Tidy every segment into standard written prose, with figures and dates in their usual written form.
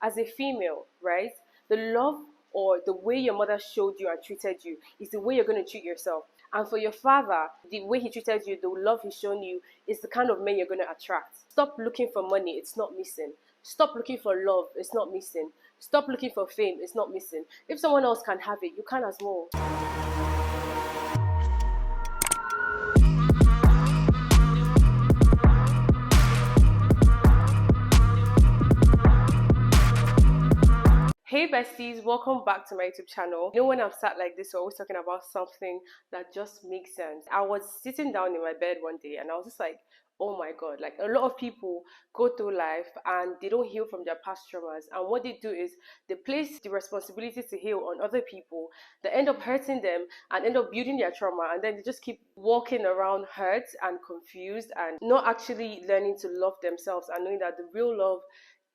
As a female, right, the love or the way your mother showed you and treated you is the way you're going to treat yourself. And for your father, the way he treated you, the love he's shown you, is the kind of men you're going to attract. Stop looking for money, it's not missing. Stop looking for love, it's not missing. Stop looking for fame, it's not missing. If someone else can have it, you can as well. Hey besties, welcome back to my YouTube channel. You know, when I'm sat like this, we're always talking about something that just makes sense. I was sitting down in my bed one day and I was just like, oh my god, like a lot of people go through life and they don't heal from their past traumas. And what they do is they place the responsibility to heal on other people. They end up hurting them and end up building their trauma, and then they just keep walking around hurt and confused and not actually learning to love themselves and knowing that the real love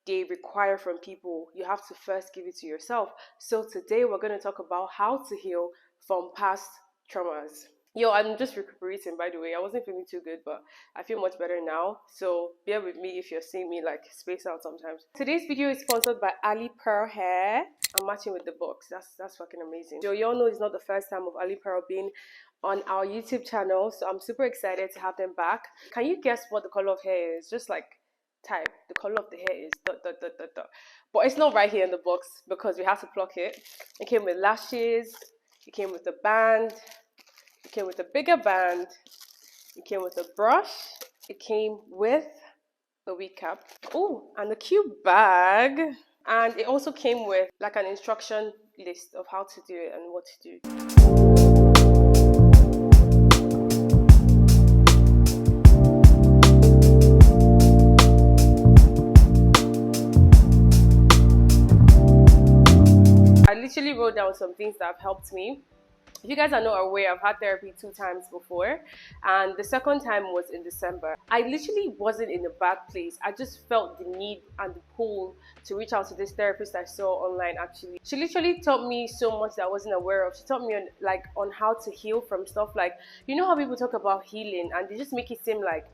they require from people, you have to first give it to yourself. So today we're going to talk about how to heal from past traumas. Yo, I'm just recuperating, by the way. I wasn't feeling too good, but I feel much better now. So bear with me if you're seeing me like space out sometimes. Today's video is sponsored by Alipearl Hair. I'm matching with the box. That's fucking amazing. So y'all know it's not the first time of Alipearl being on our YouTube channel, so I'm super excited to have them back. Can you guess what the color of hair is? Just like type the color of the hair is dot dot dot dot dot, but it's not right here in the box because we have to pluck it. It came with lashes, it came with a band, it came with a bigger band, it came with a brush, it came with a wig cap, oh, and a cute bag, and it also came with like an instruction list of how to do it and what to do. I literally wrote down some things that have helped me. If you guys are not aware, I've had therapy 2 times before, and the second time was in December. I literally wasn't in a bad place. I just felt the need and the pull to reach out to this therapist I saw online. Actually, she literally taught me so much that I wasn't aware of. She taught me on how to heal from stuff like, you know how people talk about healing and they just make it seem like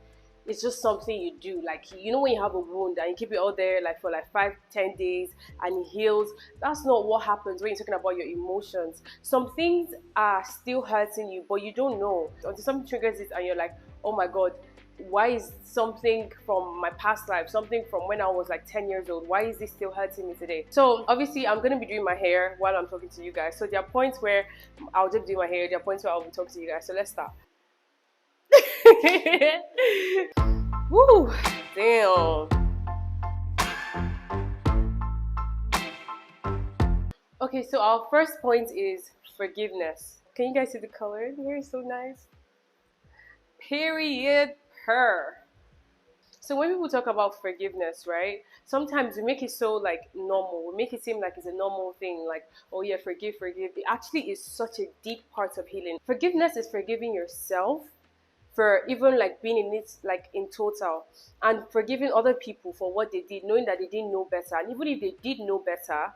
it's just something you do. Like, you know, when you have a wound and you keep it out there like for like 5-10 days and it heals. That's not what happens when you're talking about your emotions. Some things are still hurting you, but you don't know until something triggers it and you're like, oh my god, why is something from my past life, something from when I was like 10 years old, why is this still hurting me today? So obviously I'm going to be doing my hair while I'm talking to you guys. So there are points where I'll just do my hair, there are points where I'll be talking to you guys. So let's start. Woo, damn. Okay, so our first point is forgiveness. Can you guys see the color? The hair is so nice. Period. Per. So when people talk about forgiveness, right, sometimes we make it so like normal. We make it seem like it's a normal thing, like, oh yeah, forgive, forgive. It actually is such a deep part of healing. Forgiveness is forgiving yourself for even like being in it like in total, and forgiving other people for what they did, knowing that they didn't know better. And even if they did know better,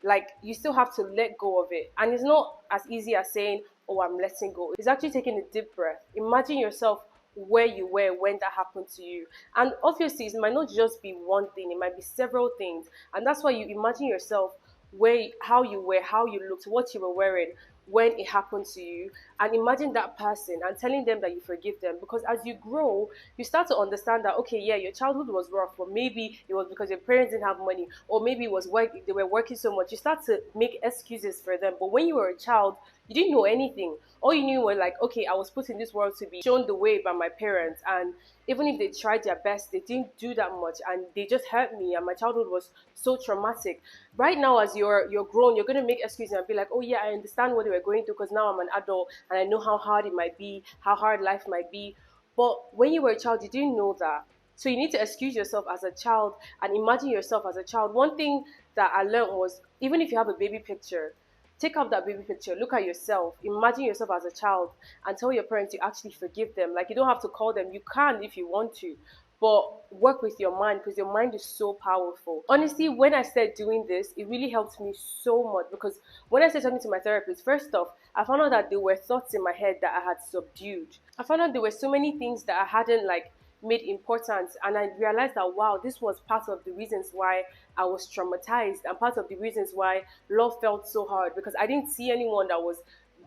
like, you still have to let go of it. And it's not as easy as saying, oh, I'm letting go. It's actually taking a deep breath. Imagine yourself where you were when that happened to you. And obviously it might not just be one thing, it might be several things. And that's why you imagine yourself where, how you were, how you looked, what you were wearing when it happened to you, and imagine that person and telling them that you forgive them. Because as you grow, you start to understand that, okay, yeah, your childhood was rough, but maybe it was because your parents didn't have money, or maybe it was they were working so much. You start to make excuses for them. But when you were a child, you didn't know anything. All you knew was like, okay, I was put in this world to be shown the way by my parents, and even if they tried their best, they didn't do that much, and they just hurt me, and my childhood was so traumatic. Right now, as you're grown, you're gonna make excuses and be like, oh yeah, I understand what they were going through because now I'm an adult and I know how hard it might be, how hard life might be. But when you were a child, you didn't know that. So you need to excuse yourself as a child and imagine yourself as a child. One thing that I learned was, even if you have a baby picture, take out that baby picture, look at yourself, imagine yourself as a child, and tell your parents you actually forgive them. Like, you don't have to call them, you can if you want to, but work with your mind, because your mind is so powerful. Honestly, when I started doing this, it really helped me so much, because when I started talking to my therapist, first off, I found out that there were thoughts in my head that I had subdued. I found out there were so many things that I hadn't like made important. And I realized that, wow, this was part of the reasons why I was traumatized, and part of the reasons why love felt so hard, because I didn't see anyone that was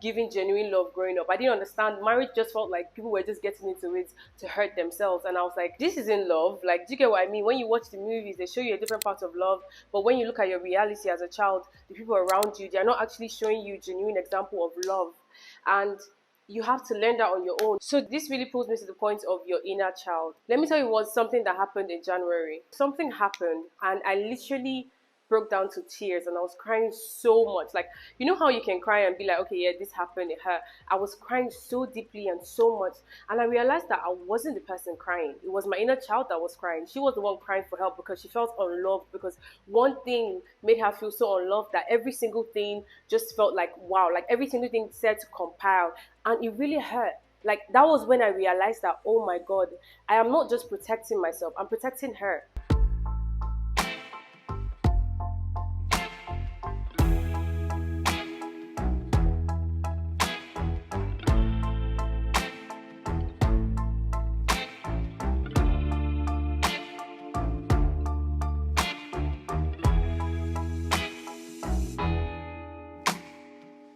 giving genuine love growing up. I didn't understand. Marriage just felt like people were just getting into it to hurt themselves. And I was like, this isn't love. Like, do you get what I mean? When you watch the movies, they show you a different part of love. But when you look at your reality as a child, the people around you, they're not actually showing you genuine example of love. And you have to learn that on your own. So this really pulls me to the point of your inner child. Let me tell you what something that happened in January. Something happened and I literally broke down to tears and I was crying so much. Like, you know how you can cry and be like, okay, yeah, this happened, it hurt. I was crying so deeply and so much. And I realized that I wasn't the person crying. It was my inner child that was crying. She was the one crying for help because she felt unloved, because one thing made her feel so unloved that every single thing just felt like, wow, like every single thing said to compile. And it really hurt. Like, that was when I realized that, oh my God, I am not just protecting myself, I'm protecting her.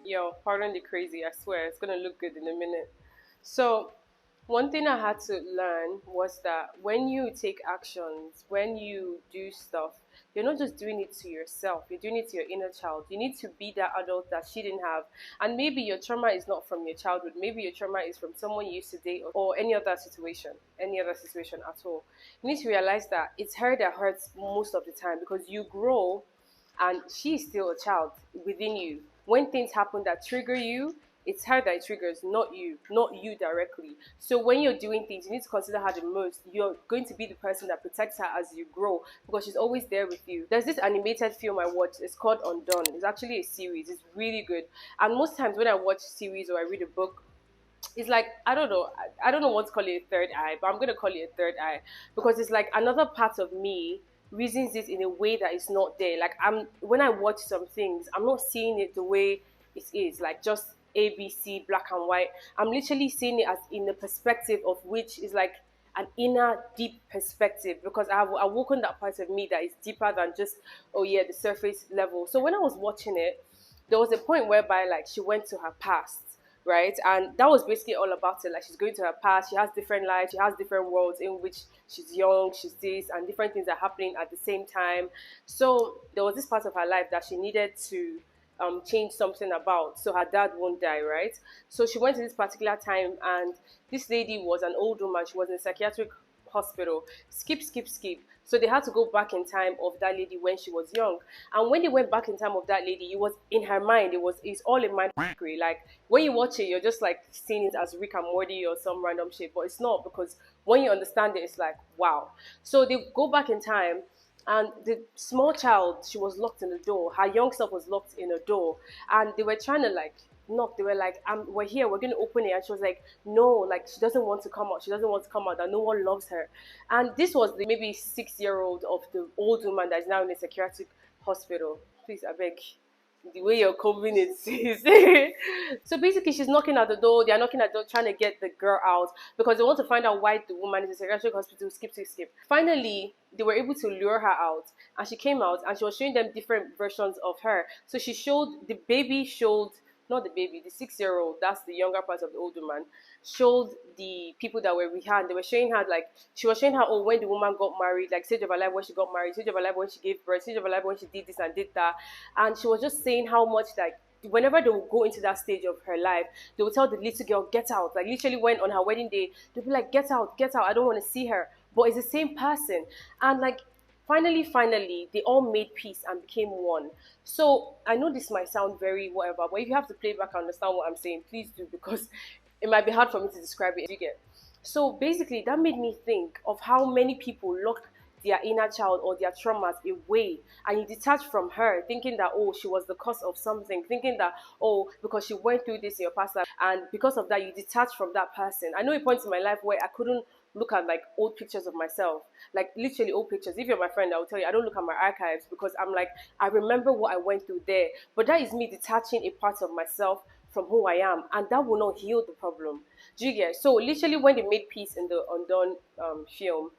Yo, pardon the crazy, I swear, it's gonna look good in a minute. So, one thing I had to learn was that when you take actions, when you do stuff, you're not just doing it to yourself, you're doing it to your inner child. You need to be that adult that she didn't have. And maybe your trauma is not from your childhood, maybe your trauma is from someone you used to date, or any other situation at all. You need to realize that it's her that hurts most of the time, because you grow and she's still a child within you. When things happen that trigger you, it's her that it triggers, not you directly. So when you're doing things, you need to consider her the most. You're going to be the person that protects her as you grow, because she's always there with you. There's this animated film I watched. It's called Undone. It's actually a series. It's really good. And most times when I watch series or I read a book, it's like, I don't know what to call it, a third eye, but I'm gonna call it a third eye, because it's like another part of me reasons it in a way that is not there. Like, I'm when I watch some things, I'm not seeing it the way it is, like just ABC, black and white. I'm literally seeing it as in the perspective of which is like an inner deep perspective, because I have awoken that part of me that is deeper than just, oh yeah, the surface level. So when I was watching it, there was a point whereby like she went to her past, right? And that was basically all about it. Like, she's going to her past, she has different lives, she has different worlds in which she's young, she's this, and different things are happening at the same time. So there was this part of her life that she needed to change something about, so her dad won't die, right? So she went to this particular time, and this lady was an old woman. She was in a psychiatric hospital. Skip, skip, skip. So they had to go back in time of that lady when she was young. And when they went back in time of that lady, it was in her mind. It's all in mind. Like, when you watch it, you're just like seeing it as Rick and Morty or some random shit, but it's not, because when you understand it, it's like, wow. So they go back in time, and the small child, she was locked in the door. Her young self was locked in a door, and they were trying to like knock. They were like, we're here, we're going to open it. And she was like, no, like, she doesn't want to come out, she doesn't want to come out, that no one loves her. And this was the maybe 6 year old of the old woman that is now in a psychiatric hospital. Please, I beg, the way you're combing it is so basically she's knocking at the door, they're knocking at the door trying to get the girl out, because they want to find out why the woman is in a psychiatric hospital. Skip, skip, skip. Finally, they were able to lure her out, and she came out and she was showing them different versions of her. So she showed the baby, showed not the baby, the 6 year old, that's the younger part of the older man, showed the people that were with her, and they were showing her, like, she was showing her, oh, when the woman got married, like stage of her life when she got married, stage of her life when she gave birth, stage of her life when she did this and did that. And she was just saying how much, like, whenever they would go into that stage of her life, they would tell the little girl, get out. Like, literally, when on her wedding day, they'd be like, get out, get out, I don't want to see her. But it's the same person. And like, finally, they all made peace and became one. So I know this might sound very whatever, but if you have to play back and understand what I'm saying, please do, because it might be hard for me to describe it. You get. So basically, that made me think of how many people lock their inner child or their traumas away, and you detach from her, thinking that, oh, she was the cause of something, thinking that, oh, because she went through this in your past life, and because of that you detach from that person. I know a point in my life where I couldn't look at like old pictures of myself, like literally old pictures. If you're my friend, I will tell you I don't look at my archives, because I'm like, I remember what I went through there, but that is me detaching a part of myself from who I am, and that will not heal the problem. Do you get? So literally, when they made peace in the Undone film,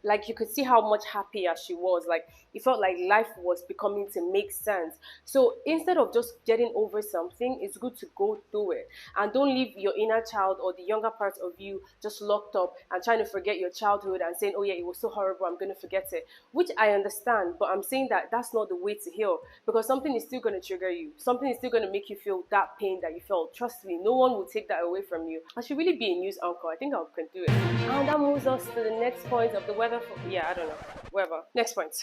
like you could see how much happier she was. Like it felt like life was becoming to make sense. So instead of just getting over something, it's good to go through it, and don't leave your inner child or the younger part of you just locked up and trying to forget your childhood and saying, oh yeah, it was so horrible, I'm going to forget it. Which I understand, but I'm saying that that's not the way to heal, because something is still going to trigger you, something is still going to make you feel that pain that you felt. Trust me, no one will take that away from you. I should really be a news anchor. I think I can do it. And that moves us to the next point of the weather for, yeah, I don't know, whatever. Next point.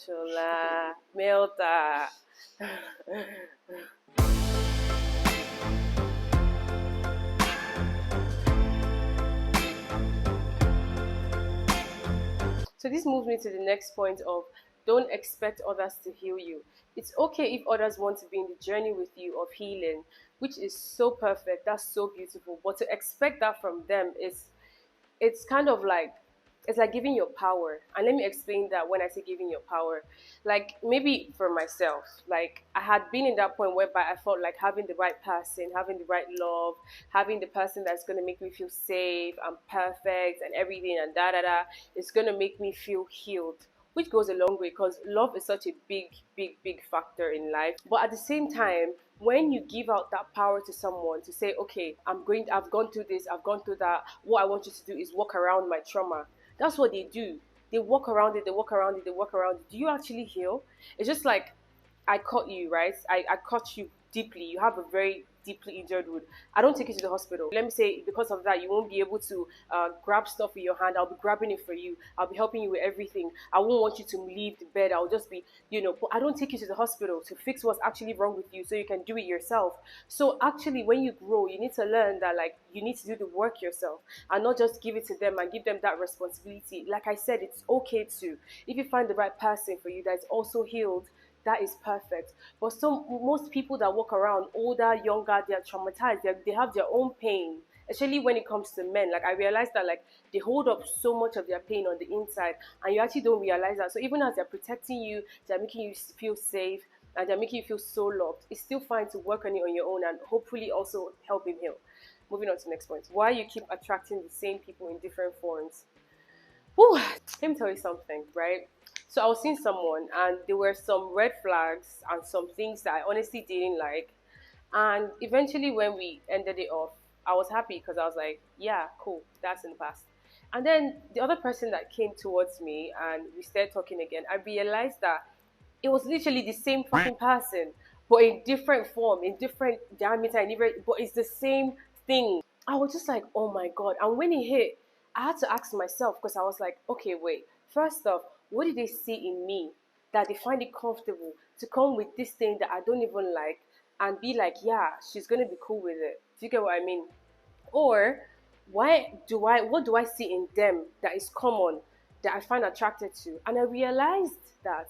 Chola Milta. So this moves me to the next point of, don't expect others to heal you. It's okay if others want to be in the journey with you of healing, which is so perfect. That's so beautiful. But to expect that from them is, it's kind of like, it's like giving your power. And let me explain that. When I say giving your power, like maybe for myself, like I had been in that point whereby I felt like having the right person, having the right love, having the person that's going to make me feel safe and perfect and everything and da da da, is going to make me feel healed, which goes a long way, because love is such a big factor in life. But at the same time, when you give out that power to someone to say, okay, I've gone through this, I've gone through that, what I want you to do is walk around my trauma. That's what they do. They walk around it, they walk around it, they walk around it. Do you actually heal? It's just like, I caught you, right? I caught you deeply. You have a very deeply injured wound. I don't take you to the hospital. Let me say, because of that, you won't be able to grab stuff with your hand. I'll be grabbing it for you. I'll be helping you with everything. I won't want you to leave the bed. I'll just be, but I don't take you to the hospital to fix what's actually wrong with you so you can do it yourself. So actually, when you grow, you need to learn that, like, you need to do the work yourself and not just give it to them and give them that responsibility. Like I said, it's okay to, if you find the right person for you that's also healed, that is perfect. But most people that walk around, older, younger, they're traumatized. They have their own pain. Especially when it comes to men. Like I realized that, like, they hold up so much of their pain on the inside, and you actually don't realize that. So even as they're protecting you, they're making you feel safe, and they're making you feel so loved, it's still fine to work on it on your own and hopefully also help him heal. Moving on to the next point. Why you keep attracting the same people in different forms. Whew, let me tell you something, right? So I was seeing someone, and there were some red flags and some things that I honestly didn't like. And eventually, when we ended it off, I was happy because I was like, yeah, cool, that's in the past. And then the other person that came towards me and we started talking again, I realized that it was literally the same fucking person, but in different form, in different diameter, and different, but it's the same thing. I was just like, oh my god. And when it hit, I had to ask myself, because I was like, okay, wait. First off, what did they see in me that they find it comfortable to come with this thing that I don't even like and be like, yeah, she's gonna be cool with it? Do you get what I mean? Or what do I see in them that is common that I find attracted to? And I realized that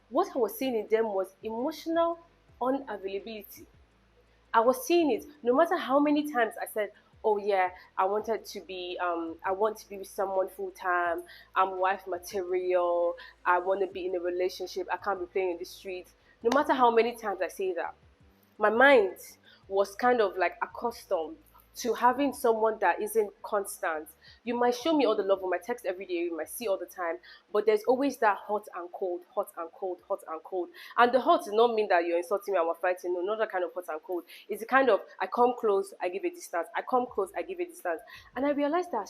what I was seeing in them was emotional unavailability. I was seeing it. No matter how many times I said, "Oh yeah, I want to be with someone full time. I'm wife material. I want to be in a relationship. I can't be playing in the streets." No matter how many times I say that, my mind was kind of like accustomed to having someone that isn't constant. You might show me all the love on my text every day, you might see all the time, but there's always that hot and cold, hot and cold, hot and cold. And the hot does not mean that you're insulting me and we're fighting. No, not that kind of hot and cold. It's the kind of, I come close, I give a distance. I come close, I give a distance. And I realized that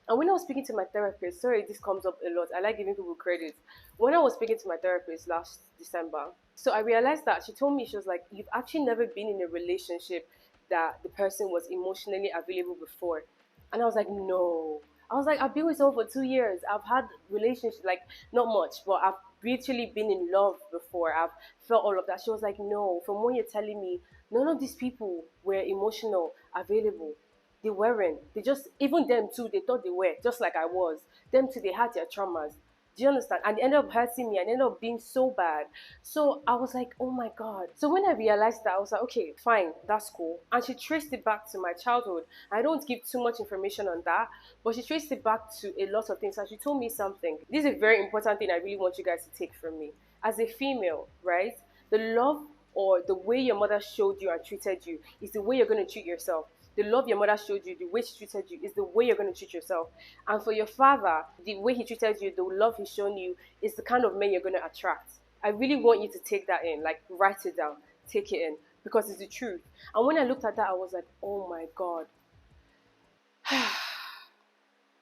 and when I was speaking to my therapist, sorry, this comes up a lot. I like giving people credit. When I was speaking to my therapist last December, so I realized that she told me, she was like, you've actually never been in a relationship that the person was emotionally available before. And I was like, no. I was like, I've been with someone for 2 years. I've had relationships, like, not much, but I've literally been in love before. I've felt all of that. She was like, no, from what you're telling me, none of these people were emotional, available. They weren't. They just, even them too, they thought they were, just like I was. Them too, they had their traumas. Do you understand? And they ended up hurting me and ended up being so bad. So I was like, oh my God. So when I realized that, I was like, okay, fine, that's cool. And she traced it back to my childhood. I don't give too much information on that, but she traced it back to a lot of things. And she told me something. This is a very important thing I really want you guys to take from me. As a female, right? The love or the way your mother showed you and treated you is the way you're going to treat yourself. The love your mother showed you, the way she treated you, is the way you're going to treat yourself. And for your father, the way he treated you, the love he's shown you, is the kind of men you're going to attract. I really want you to take that in, like write it down, take it in, because it's the truth. And when I looked at that, I was like, oh my God.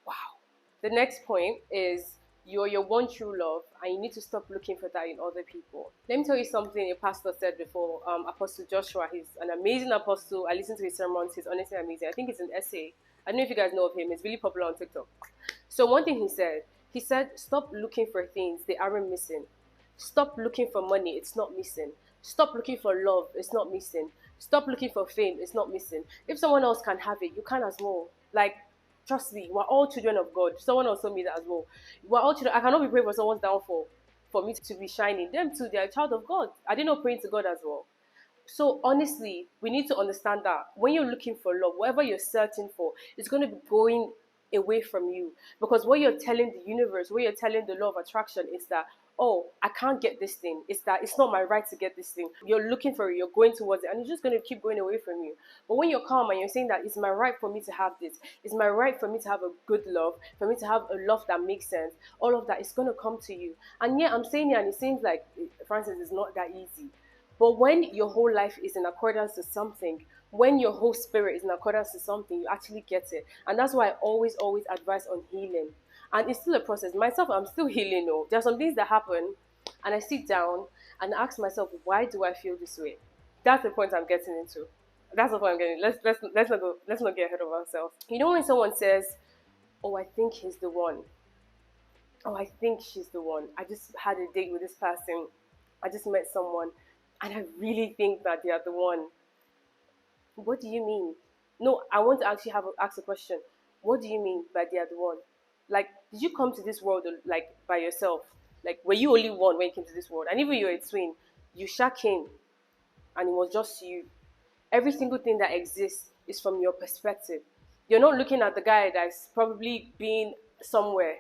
Wow. The next point is you're your one true love, and you need to stop looking for that in other people. Let me tell you something a pastor said before. Apostle Joshua, he's an amazing apostle. I listen to his sermons. He's honestly amazing. I think it's an essay. I don't know if you guys know of him. He's really popular on TikTok. So one thing he said, stop looking for things they aren't missing. Stop looking for money. It's not missing. Stop looking for love. It's not missing. Stop looking for fame. It's not missing. If someone else can have it, you can as well. Like, trust me, we're all children of God. Someone else told me that as well. We're all children. I cannot be praying for someone's downfall for me to be shining. Them too, they're a child of God. I didn't know praying to God as well. So honestly, we need to understand that when you're looking for love, whatever you're searching for, it's going to be going away from you. Because what you're telling the universe, what you're telling the law of attraction is that, oh, I can't get this thing. It's that it's not my right to get this thing. You're looking for it, you're going towards it, and it's just going to keep going away from you. But when you're calm and you're saying that it's my right for me to have this, it's my right for me to have a good love, for me to have a love that makes sense, all of that is going to come to you. And yeah, I'm saying it, and it seems like, Francis, it's not that easy. But when your whole life is in accordance to something, when your whole spirit is in accordance to something, you actually get it. And that's why I always, always advise on healing. And it's still a process. Myself, I'm still healing. Oh. There are some things that happen, and I sit down and ask myself, why do I feel this way? That's the point I'm getting into. That's the point I'm getting. Let's not get ahead of ourselves. You know when someone says, "Oh, I think he's the one. Oh, I think she's the one. I just had a date with this person. I just met someone, and I really think that they are the one." What do you mean? No, I want to actually ask a question. What do you mean by they are the one? Like, did you come to this world like by yourself? Like, were you only one when you came to this world? And even you're a twin, you sure came, and it was just you. Every single thing that exists is from your perspective. You're not looking at the guy that's probably been somewhere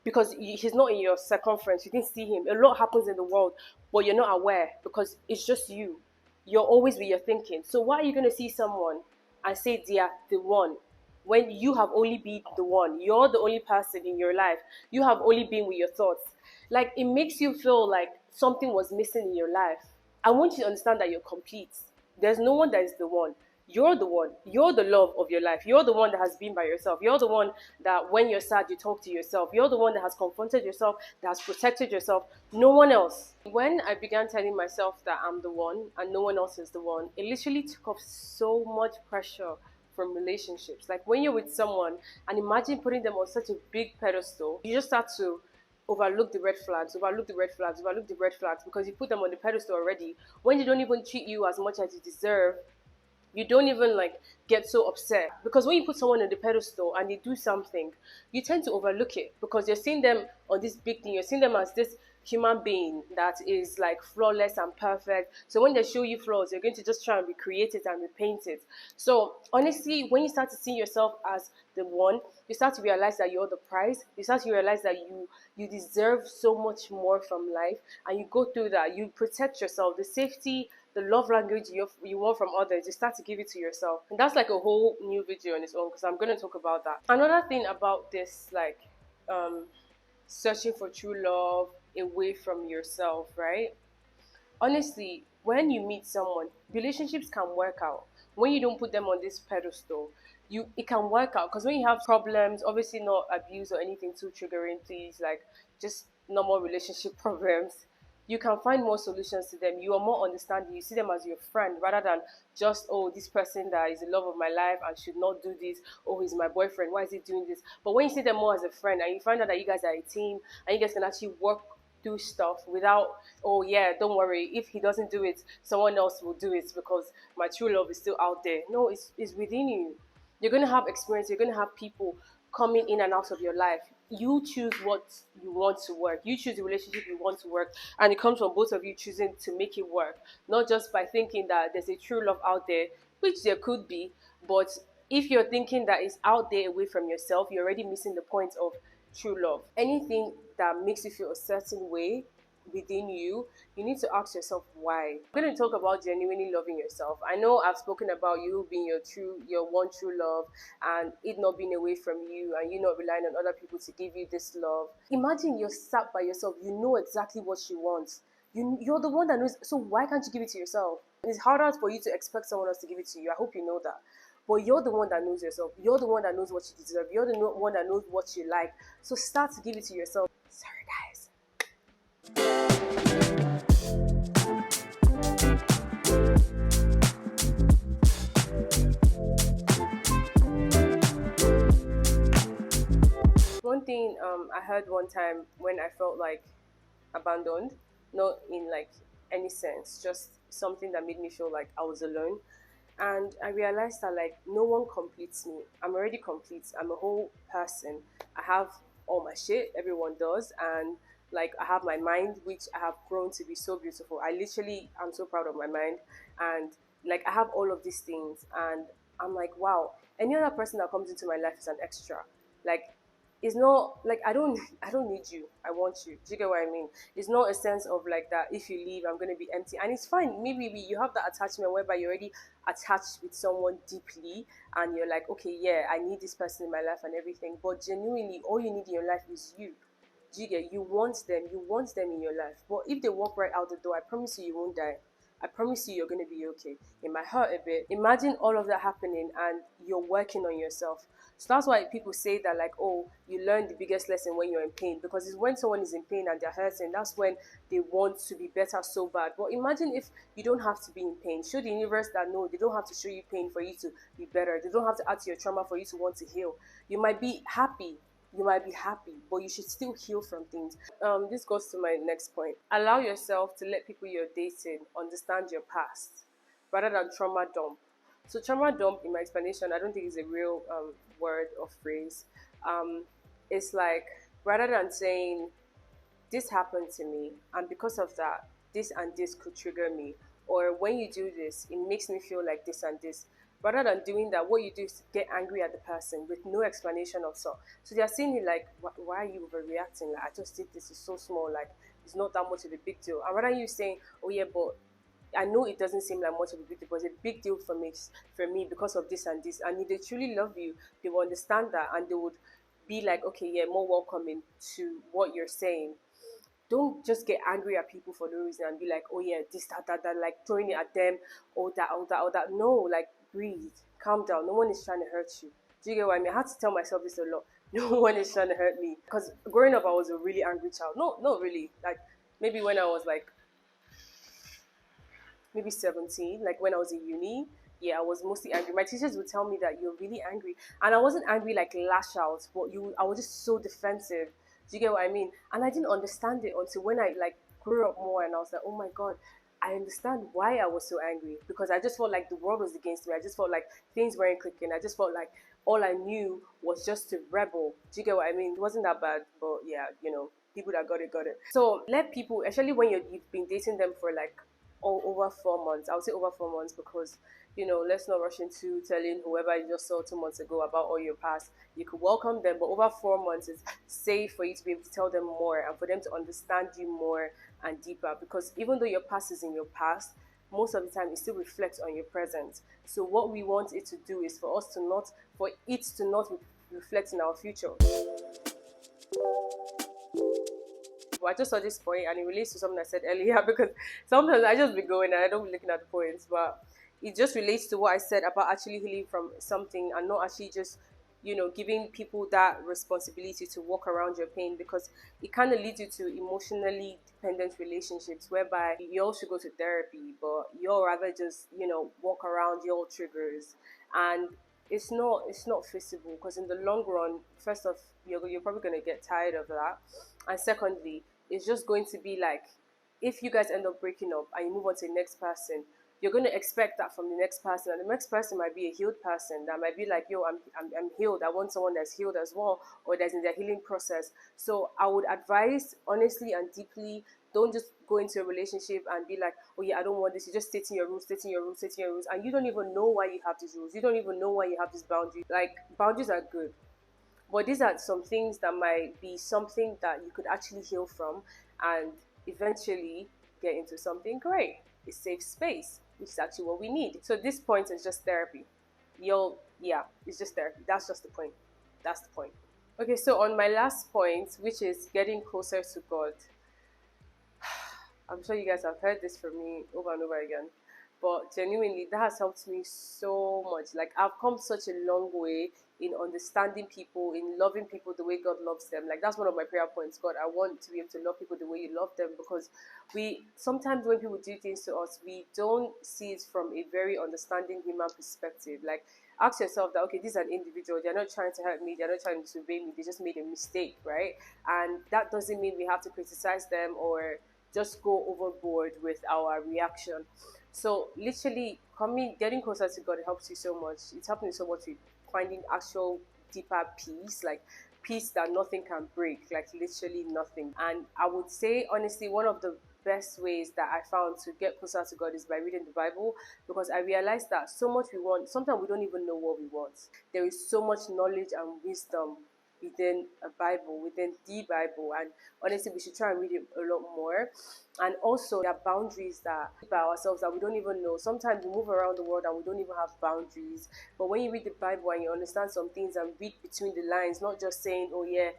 because he's not in your circumference. You didn't see him. A lot happens in the world, but you're not aware because it's just you. You're always with your thinking. So why are you going to see someone and say they are the one when you have only been the one? You're the only person in your life. You have only been with your thoughts. Like, it makes you feel like something was missing in your life. I want you to understand that you're complete. There's no one that is the one. You're the one. You're the love of your life. You're the one that has been by yourself. You're the one that when you're sad, you talk to yourself. You're the one that has confronted yourself, that has protected yourself. No one else. When I began telling myself that I'm the one and no one else is the one, it literally took off so much pressure from relationships. Like when you're with someone and imagine putting them on such a big pedestal, you just start to overlook the red flags, overlook the red flags, overlook the red flags because you put them on the pedestal already. When they don't even treat you as much as you deserve, you don't even like get so upset because when you put someone on the pedestal and they do something, you tend to overlook it because you're seeing them on this big thing. You're seeing them as this human being that is like flawless and perfect. So when they show you flaws, you're going to just try and recreate it and repaint it. So honestly, when you start to see yourself as the one, you start to realize that you're the prize. You start to realize that you deserve so much more from life, and you go through that. You protect yourself, the safety, the love language you want from others, you start to give it to yourself. And that's like a whole new video on its own because I'm going to talk about that. Another thing about this, like, searching for true love away from yourself, right? Honestly, when you meet someone, relationships can work out. When you don't put them on this pedestal, it can work out because when you have problems, obviously not abuse or anything too triggering, please, like just normal relationship problems, you can find more solutions to them. You are more understanding. You see them as your friend rather than just, oh, this person that is the love of my life and should not do this. Oh, he's my boyfriend. Why is he doing this? But when you see them more as a friend and you find out that you guys are a team and you guys can actually work through stuff without, oh yeah, don't worry, if he doesn't do it, someone else will do it because my true love is still out there. No, it's within you. You're going to have experience. You're going to have people coming in and out of your life. You choose what you want to work. You choose the relationship you want to work. And it comes from both of you choosing to make it work. Not just by thinking that there's a true love out there, which there could be. But if you're thinking that it's out there away from yourself, you're already missing the point of true love. Anything that makes you feel a certain way within you, you need to ask yourself why. I'm going to talk about genuinely loving yourself. I know I've spoken about you being your one true love, and it not being away from you, and you not relying on other people to give you this love. Imagine you're sat by yourself, you know exactly what you want. You're the one that knows, so why can't you give it to yourself? It's harder for you to expect someone else to give it to you. I hope you know that. But you're the one that knows yourself. You're the one that knows what you deserve. You're the one that knows what you like. So start to give it to yourself. Sorry, guys. One thing I heard one time when I felt like abandoned, not in like any sense, just something that made me feel like I was alone. And I realized that like no one completes me. I'm already complete. I'm a whole person. I have all my shit, everyone does, and like I have my mind, which I have grown to be so beautiful. I literally I'm so proud of my mind, and like I have all of these things, and I'm like, wow, any other person that comes into my life is an extra. Like it's not like I don't need you. I want you. Do you get what I mean? It's not a sense of like that if you leave I'm gonna be empty. And it's fine. Maybe you have that attachment whereby you're already attached with someone deeply and you're like, okay, yeah, I need this person in my life and everything. But genuinely all you need in your life is you. Do you get, you want them in your life. But if they walk right out the door, I promise you won't die. I promise you're going to be okay. It might hurt a bit. Imagine all of that happening and you're working on yourself. So that's why people say that, like, oh, you learn the biggest lesson when you're in pain. Because it's when someone is in pain and they're hurting, that's when they want to be better so bad. But imagine if you don't have to be in pain. Show the universe that no, they don't have to show you pain for you to be better. They don't have to add to your trauma for you to want to heal. You might be happy, but you should still heal from things. This goes to my next point. Allow yourself to let people you're dating understand your past rather than trauma dump. So trauma dump, in my explanation, I don't think is a real word or phrase. Um, it's like rather than saying this happened to me and because of that this and this could trigger me, or when you do this it makes me feel like this and this, rather than doing that what you do is get angry at the person with no explanation of so they're saying it like why are you overreacting, like I just did this, it's so small, like it's not that much of a big deal, and rather you saying oh yeah but I know it doesn't seem like much of a big deal, but it's a big deal for me because of this and this. And if they truly love you, they will understand that and they would be like, okay, yeah, more welcoming to what you're saying. Don't just get angry at people for no reason and be like, oh yeah, this, that, like throwing it at them, all that. No, like breathe, calm down. No one is trying to hurt you. Do you get what I mean? I had to tell myself this a lot. No one is trying to hurt me. Because growing up, I was a really angry child. No, not really. Like maybe when I was like maybe 17, like when I was in uni, yeah, I was mostly angry. My teachers would tell me that you're really angry. And I wasn't angry like lash out, but I was just so defensive. Do you get what I mean? And I didn't understand it until when I like grew up more and I was like, oh my God, I understand why I was so angry because I just felt like the world was against me. I just felt like things weren't clicking. I just felt like all I knew was just to rebel. Do you get what I mean? It wasn't that bad, but yeah, people that got it, got it. So let people, especially when you've been dating them for like over 4 months. I would say over 4 months because, let's not rush into telling whoever you just saw 2 months ago about all your past. You could welcome them, but over 4 months is safe for you to be able to tell them more and for them to understand you more and deeper. Because even though your past is in your past, most of the time it still reflects on your present. So what we want it to do is for it to not reflect in our future. But I just saw this point and it relates to something I said earlier because sometimes I just be going and I don't be looking at the points, but it just relates to what I said about actually healing from something and not actually just giving people that responsibility to walk around your pain, because it kind of leads you to emotionally dependent relationships whereby you all should go to therapy but you'll rather just walk around your triggers, and it's not feasible because in the long run, first off, you're probably going to get tired of that, and secondly it's just going to be like if you guys end up breaking up and you move on to the next person, you're going to expect that from the next person, and the next person might be a healed person that might be like, yo, I'm healed, I want someone that's healed as well, or that's in their healing process. So I would advise honestly and deeply, don't just go into a relationship and be like, oh yeah, I don't want this. You're just stating your rules, and you don't even know why you have these rules, you don't even know why you have this boundary. Like, boundaries are good, but these are some things that might be something that you could actually heal from, and eventually get into something great. A safe space, which is actually what we need. So this point is just therapy. Yeah, it's just therapy. That's just the point. That's the point. Okay, so on my last point, which is getting closer to God, I'm sure you guys have heard this from me over and over again. But genuinely, that has helped me so much. Like, I've come such a long way in understanding people, in loving people the way God loves them. Like, that's one of my prayer points. God, I want to be able to love people the way you love them, because we sometimes, when people do things to us, we don't see it from a very understanding human perspective. Like, ask yourself that, okay, this is an individual. They're not trying to hurt me. They're not trying to disobey me. They just made a mistake, right? And that doesn't mean we have to criticize them or just go overboard with our reaction. So literally getting closer to God helps you so much. It's helping you so much with finding actual deeper peace, like peace that nothing can break, like literally nothing. And I would say honestly, one of the best ways that I found to get closer to God is by reading the Bible, because I realized that so much we want, sometimes we don't even know what we want. There is so much knowledge and wisdom within a Bible, within the Bible, and honestly, we should try and read it a lot more. And also, there are boundaries that by ourselves that we don't even know. Sometimes we move around the world and we don't even have boundaries. But when you read the Bible and you understand some things and read between the lines, not just saying, "Oh yeah,"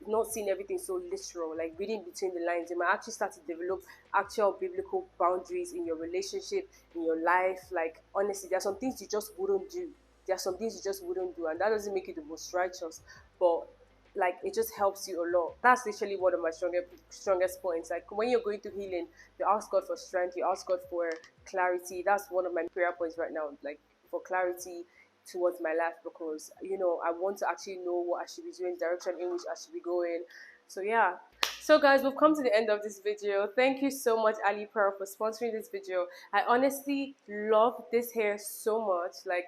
not seeing everything so literal, like reading between the lines, you might actually start to develop actual biblical boundaries in your relationship, in your life. Like honestly, there are some things you just wouldn't do. There are some things you just wouldn't do, and that doesn't make you the most righteous, but like it just helps you a lot. That's literally one of my strongest points. Like when you're going through healing, you ask God for strength, you ask God for clarity. That's one of my prayer points right now, like for clarity towards my life, because I want to actually know what I should be doing, direction in which I should be going. So yeah. So guys, we've come to the end of this video. Thank you so much, Alipearl, for sponsoring this video. I honestly love this hair so much. Like,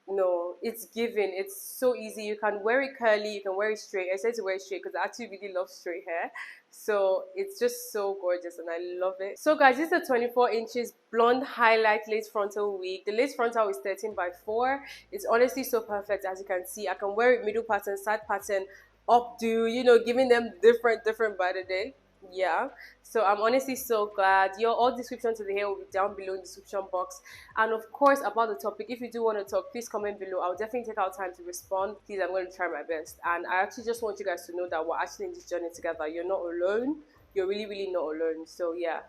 no, it's given. It's so easy. You can wear it curly, you can wear it straight. I said to wear it straight because I actually really love straight hair. So it's just so gorgeous and I love it. So guys, this is a 24 inches blonde highlight lace frontal wig. The lace frontal is 13 by 4. It's honestly so perfect. As you can see, I can wear it middle pattern, side pattern, updo, giving them different by the day. Yeah, so I'm honestly so glad. All description to the hair will be down below in the description box. And of course, about the topic, if you do want to talk, please comment below. I'll definitely take out time to respond. Please, I'm going to try my best. And I actually just want you guys to know that we're actually in this journey together. You're not alone. You're really not alone. So yeah,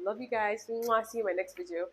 love you guys. Mwah. See you in my next video.